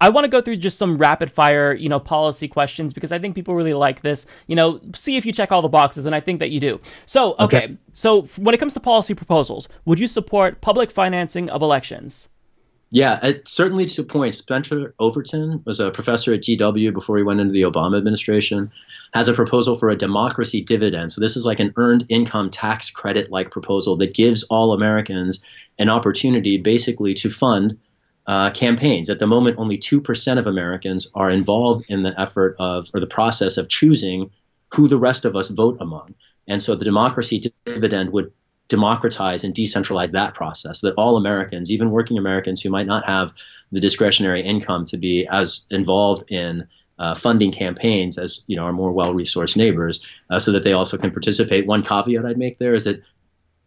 I want to go through just some rapid fire, policy questions because I think people really like this. See if you check all the boxes, and I think that you do. So, Okay. okay. So, when it comes to policy proposals, would you support public financing of elections? Yeah, certainly to a point. Spencer Overton was a professor at GW before he went into the Obama administration, has a proposal for a democracy dividend. So this is like an earned income tax credit like proposal that gives all Americans an opportunity basically to fund campaigns. At the moment, only 2% of Americans are involved in the effort of or the process of choosing who the rest of us vote among. And so the democracy dividend would democratize and decentralize that process so that all Americans, even working Americans who might not have the discretionary income to be as involved in funding campaigns as our more well-resourced neighbors, so that they also can participate. One caveat I'd make there is that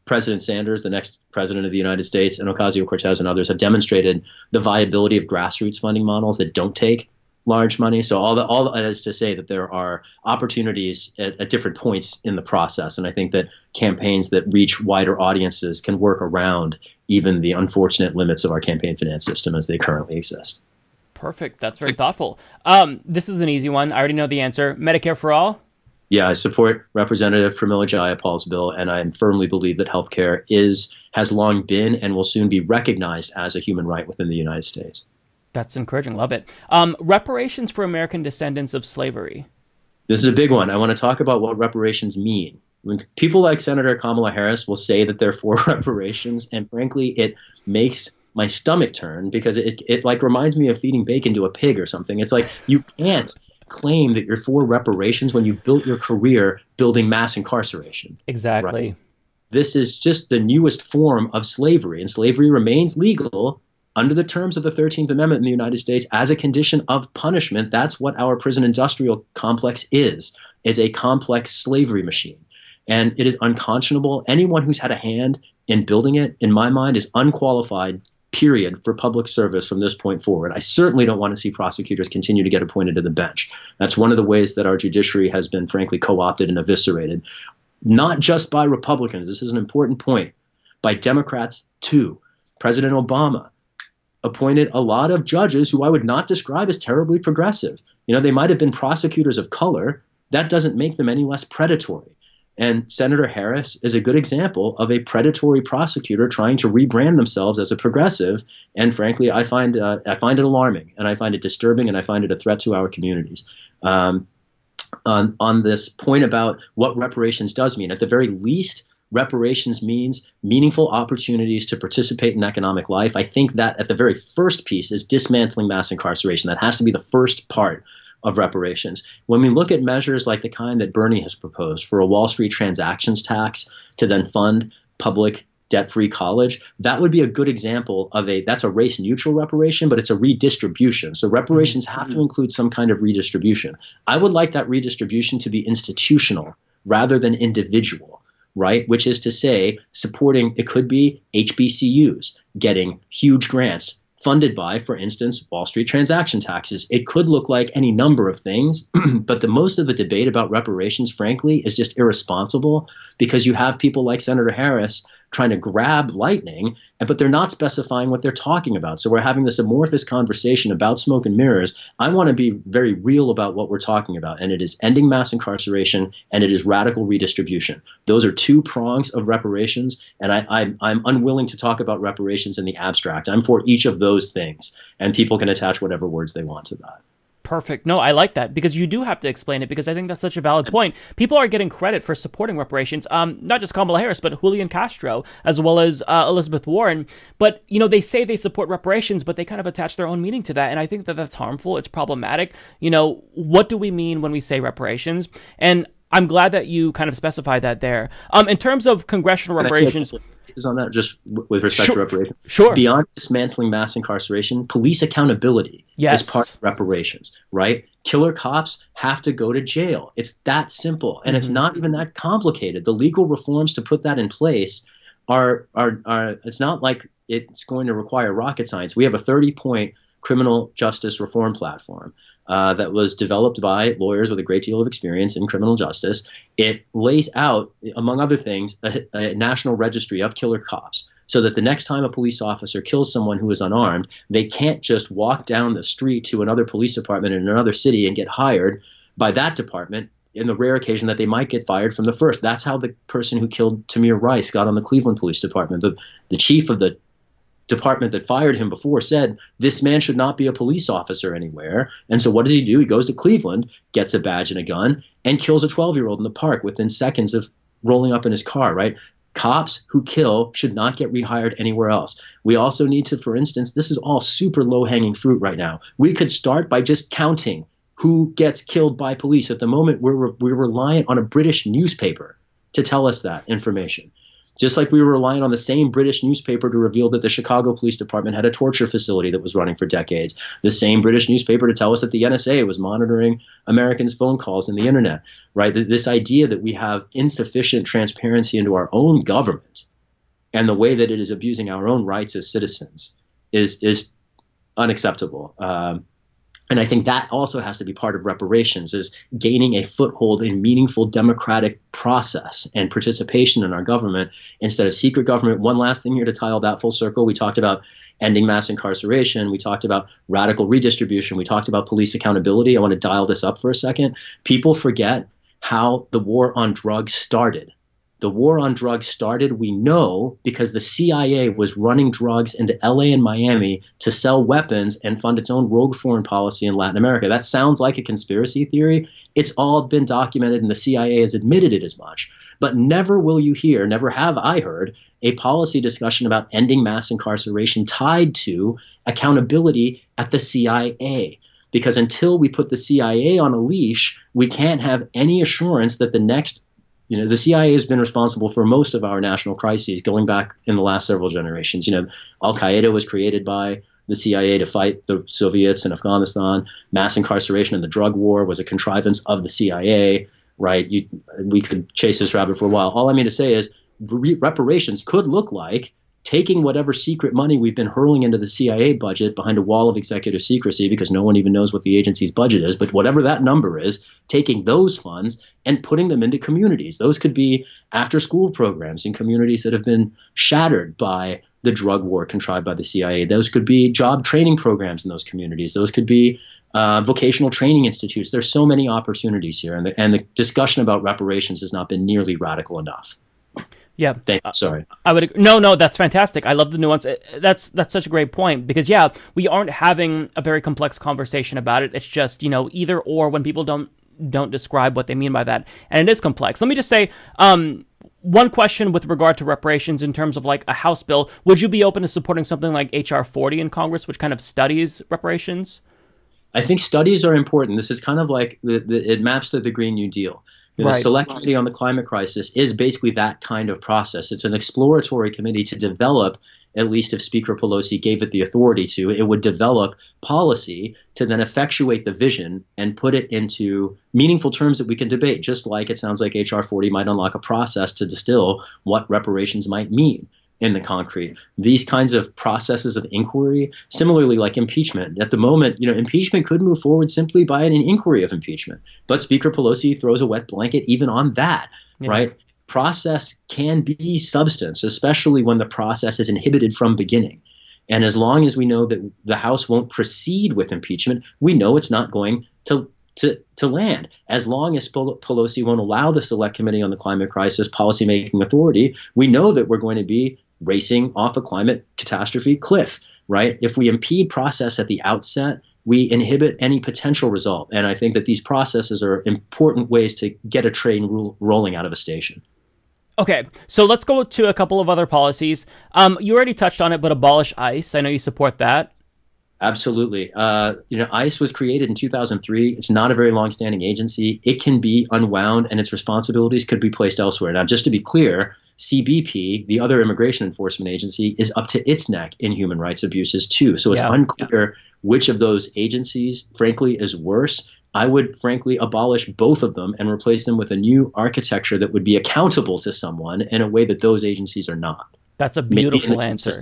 President Sanders, the next president of the United States, and Ocasio-Cortez and others have demonstrated the viability of grassroots funding models that don't take large money. So all that is to say that there are opportunities at different points in the process. And I think that campaigns that reach wider audiences can work around even the unfortunate limits of our campaign finance system as they currently exist. Perfect. That's very thoughtful. This is an easy one. I already know the answer. Medicare for all? Yeah, I support Representative Pramila Jayapal's bill, and I firmly believe that healthcare has long been and will soon be recognized as a human right within the United States. That's encouraging. Love it. Reparations for American descendants of slavery. This is a big one. I want to talk about what reparations mean. When people like Senator Kamala Harris will say that they're for reparations, and frankly, it makes my stomach turn because it like reminds me of feeding bacon to a pig or something. It's like you can't claim that you're for reparations when you built your career building mass incarceration. Exactly. Right? This is just the newest form of slavery, and slavery remains legal under the terms of the 13th Amendment in the United States as a condition of punishment. That's what our prison industrial complex is a complex slavery machine. And it is unconscionable. Anyone who's had a hand in building it, in my mind, is unqualified, period, for public service from this point forward. I certainly don't want to see prosecutors continue to get appointed to the bench. That's one of the ways that our judiciary has been, frankly, co-opted and eviscerated, not just by Republicans. This is an important point. By Democrats, too. President Obama appointed a lot of judges who I would not describe as terribly progressive. They might have been prosecutors of color. That doesn't make them any less predatory. And Senator Harris is a good example of a predatory prosecutor trying to rebrand themselves as a progressive. And frankly, I find it alarming, and I find it disturbing, and I find it a threat to our communities. On this point about what reparations does mean, at the very least, reparations means meaningful opportunities to participate in economic life. I think that at the very first piece is dismantling mass incarceration. That has to be the first part of reparations. When we look at measures like the kind that Bernie has proposed for a Wall Street transactions tax to then fund public debt-free college, that would be a good example of that's a race-neutral reparation, but it's a redistribution. So reparations have to include some kind of redistribution. I would like that redistribution to be institutional rather than individual. Right, which is to say, supporting, it could be HBCUs getting huge grants funded by, for instance, Wall Street transaction taxes. It could look like any number of things, but most of the debate about reparations, frankly, is just irresponsible because you have people like Senator Harris trying to grab lightning, but they're not specifying what they're talking about. So we're having this amorphous conversation about smoke and mirrors. I want to be very real about what we're talking about, and it is ending mass incarceration, and it is radical redistribution. Those are two prongs of reparations, and I'm unwilling to talk about reparations in the abstract. I'm for each of those things, and people can attach whatever words they want to that. Perfect. No, I like that because you do have to explain it because I think that's such a valid point. People are getting credit for supporting reparations, not just Kamala Harris, but Julian Castro, as well as Elizabeth Warren. But, they say they support reparations, but they kind of attach their own meaning to that. And I think that that's harmful. It's problematic. What do we mean when we say reparations? And I'm glad that you kind of specified that there. In terms of congressional reparations... On that, just with respect to reparations. Sure. Beyond dismantling mass incarceration, police accountability is part of reparations, right? Killer cops have to go to jail. It's that simple, and it's not even that complicated. The legal reforms to put that in place are it's not like it's going to require rocket science. We have a 30-point criminal justice reform platform that was developed by lawyers with a great deal of experience in criminal justice. It lays out, among other things, a national registry of killer cops so that the next time a police officer kills someone who is unarmed, they can't just walk down the street to another police department in another city and get hired by that department in the rare occasion that they might get fired from the first. That's how the person who killed Tamir Rice got on the Cleveland Police Department. The chief of the department that fired him before said, this man should not be a police officer anywhere. And so what does he do? He goes to Cleveland, gets a badge and a gun, and kills a 12-year-old in the park within seconds of rolling up in his car, right? Cops who kill should not get rehired anywhere else. We also need to, for instance, this is all super low-hanging fruit right now. We could start by just counting who gets killed by police. At the moment, we're reliant on a British newspaper to tell us that information. Just like we were relying on the same British newspaper to reveal that the Chicago Police Department had a torture facility that was running for decades. The same British newspaper to tell us that the NSA was monitoring Americans' phone calls and the internet, right? This idea that we have insufficient transparency into our own government and the way that it is abusing our own rights as citizens is unacceptable. And I think that also has to be part of reparations, is gaining a foothold in meaningful democratic process and participation in our government instead of secret government. One last thing here to tie all that full circle. We talked about ending mass incarceration. We talked about radical redistribution. We talked about police accountability. I want to dial this up for a second. People forget how the war on drugs started. The war on drugs started, we know, because the CIA was running drugs into LA and Miami to sell weapons and fund its own rogue foreign policy in Latin America. That sounds like a conspiracy theory. It's all been documented, and the CIA has admitted it as much. But never will you hear, never have I heard, a policy discussion about ending mass incarceration tied to accountability at the CIA. Because until we put the CIA on a leash, we can't have any assurance that the next the CIA has been responsible for most of our national crises going back in the last several generations. Al-Qaeda was created by the CIA to fight the Soviets in Afghanistan. Mass incarceration and the drug war was a contrivance of the CIA, right? We could chase this rabbit for a while. All I mean to say is reparations could look like taking whatever secret money we've been hurling into the CIA budget behind a wall of executive secrecy because no one even knows what the agency's budget is, but whatever that number is, taking those funds and putting them into communities. Those could be after-school programs in communities that have been shattered by the drug war contrived by the CIA. Those could be job training programs in those communities. Those could be vocational training institutes. There's so many opportunities here, and the discussion about reparations has not been nearly radical enough. Yeah. Sorry. I would no, that's fantastic. I love the nuance. That's such a great point because we aren't having a very complex conversation about it. It's just, either or when people don't describe what they mean by that. And it is complex. Let me just say, one question with regard to reparations in terms of like a House bill, would you be open to supporting something like H.R. 40 in Congress, which kind of studies reparations? I think studies are important. This is kind of like it maps to the Green New Deal. The Select Committee on the Climate Crisis is basically that kind of process. It's an exploratory committee to develop, at least if Speaker Pelosi gave it the authority to, it would develop policy to then effectuate the vision and put it into meaningful terms that we can debate, just like it sounds like H.R. 40 might unlock a process to distill what reparations might mean in the concrete. These kinds of processes of inquiry, similarly like impeachment. At the moment, impeachment could move forward simply by an inquiry of impeachment. But Speaker Pelosi throws a wet blanket even on that, right? Process can be substance, especially when the process is inhibited from beginning. And as long as we know that the House won't proceed with impeachment, we know it's not going to land. As long as Pelosi won't allow the Select Committee on the Climate Crisis policymaking authority, we know that we're going to be racing off a climate catastrophe cliff, right? If we impede process at the outset, we inhibit any potential result. And I think that these processes are important ways to get a train rolling out of a station. Okay, so let's go to a couple of other policies. You already touched on it, but abolish ICE. I know you support that. Absolutely. ICE was created in 2003. It's not a very long-standing agency. It can be unwound, and its responsibilities could be placed elsewhere. Now, just to be clear, CBP, the other immigration enforcement agency, is up to its neck in human rights abuses too. So it's unclear which of those agencies, frankly, is worse. I would, frankly, abolish both of them and replace them with a new architecture that would be accountable to someone in a way that those agencies are not. That's a maybe in the beautiful answer.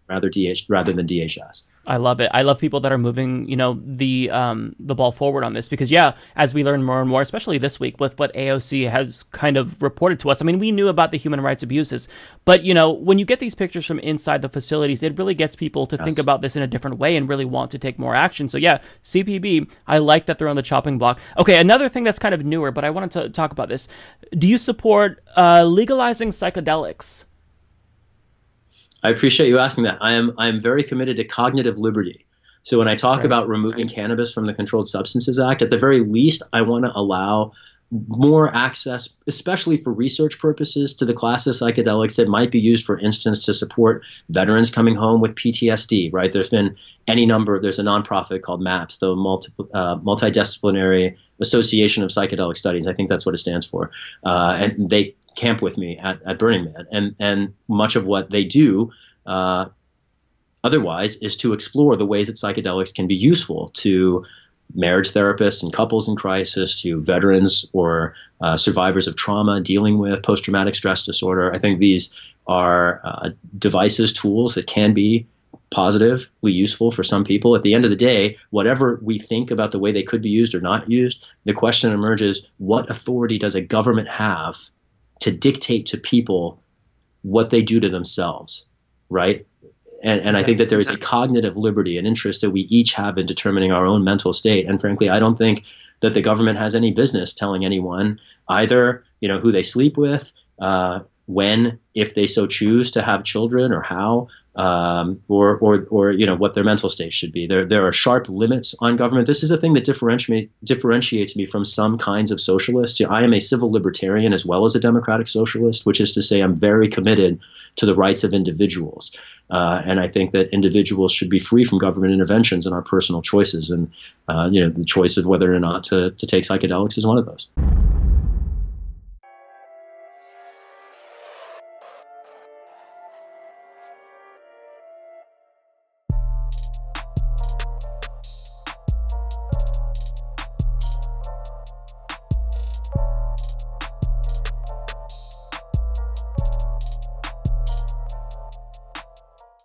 rather than DHS. I love it. I love people that are moving, the ball forward on this because, yeah, as we learn more and more, especially this week with what AOC has kind of reported to us. I mean, we knew about the human rights abuses, but, when you get these pictures from inside the facilities, it really gets people to think about this in a different way and really want to take more action. So, yeah, CPB, I like that they're on the chopping block. Okay, another thing that's kind of newer, but I wanted to talk about this. Do you support legalizing psychedelics? I appreciate you asking that. I am very committed to cognitive liberty. So when I talk about removing cannabis from the Controlled Substances Act, at the very least, I want to allow more access, especially for research purposes, to the class of psychedelics that might be used, for instance, to support veterans coming home with PTSD, right? There's a nonprofit called MAPS, the Multidisciplinary Association of Psychedelic Studies. I think that's what it stands for. And they camp with me at Burning Man. And much of what they do otherwise is to explore the ways that psychedelics can be useful to marriage therapists and couples in crisis, to veterans or survivors of trauma dealing with post-traumatic stress disorder. I think these are devices, tools that can be positively useful for some people. At the end of the day, whatever we think about the way they could be used or not used, the question emerges, what authority does a government have to dictate to people what they do to themselves, right? And I think that there is a cognitive liberty, an interest that we each have in determining our own mental state. And frankly, I don't think that the government has any business telling anyone either, who they sleep with, when, if they so choose to have children, or how, or what their mental state should be. There are sharp limits on government. This is a thing that differentiates me from some kinds of socialists. I am a civil libertarian as well as a democratic socialist, which is to say I'm very committed to the rights of individuals. And I think that individuals should be free from government interventions in our personal choices. And, the choice of whether or not to take psychedelics is one of those.